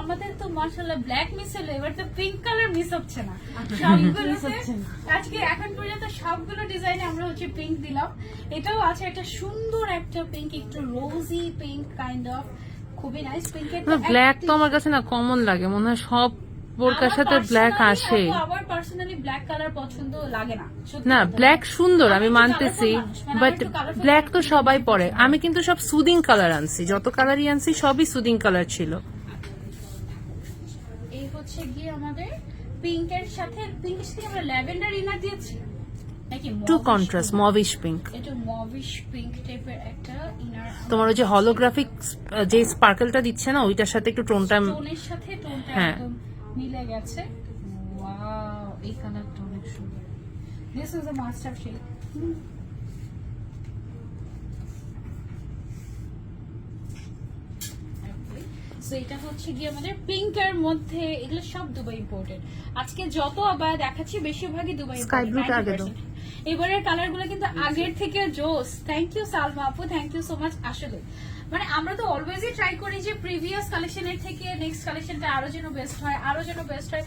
আমাদের তো মাশাআল্লাহ ব্ল্যাক মিস হলো, এবার তো পিঙ্ক কালার মিস হচ্ছে না সবগুলোতে। আজকে এখন পর্যন্ত সবগুলো ডিজাইনে আমরা হচ্ছে পিঙ্ক দিলাম। এটাও আছে একটা সুন্দর একটা পিঙ্ক, একটু রোজি পিঙ্ক কাইন্ড অফ, খুবই নাইস পিঙ্ক। ব্ল্যাক তো আমার কাছে না কমন লাগে, মনে হয় সব বোরকার সাথে ব্ল্যাক আসে। আমার পার্সোনালি ব্ল্যাক কালার পছন্দ লাগে না। না ব্ল্যাক সুন্দর, আমি মানতেছি, বাট ব্ল্যাক তো সবাই পরে। আমি কিন্তু সব সুদিং কালার আনছি, যত কালারই আনছি সবই সুদিং কালার ছিল। এই হচ্ছে গিয়ে আমাদের পিঙ্কের সাথে, পিঙ্কের সাথে আমরা ল্যাভেন্ডার ইনার দিয়েছি নাকি টু কন্ট্রাস্ট মভিশ পিঙ্ক। এটা মভিশ পিঙ্ক টাইপের একটা ইনার। তোমার ওই যে হলোগ্রাফিক যে স্পার্কেলটা দিচ্ছে না, ওইটার সাথে একটু টোনটা, টোনের সাথে টোনটা হ্যাঁ একদম মিলে গেছে। ওয়াও, এই কালারটা অনেক সুন্দর। This is a master shade. So এটা হচ্ছে গিয়ে আমাদের পিঙ্কের মধ্যে, এগুলো সব দুবাই ইম্পোর্টেড। আজকে যত আবার দেখাচ্ছি বেশিরভাগই দুবাই স্কাই ব্লুটা আগে দাও। এবারের কালার গুলো কিন্তু আগের থেকে জোস। থ্যাংক ইউ সালমা আপু, থ্যাংক ইউ সো মাচ। আসলে মানে আমরা তো অলওয়েজই ট্রাই করি যে প্রিভিয়াস কালেকশনের থেকে নেক্সট কালেকশনটা আরো যেন বেস্ট হয়, আরো যেন বেস্ট হয়।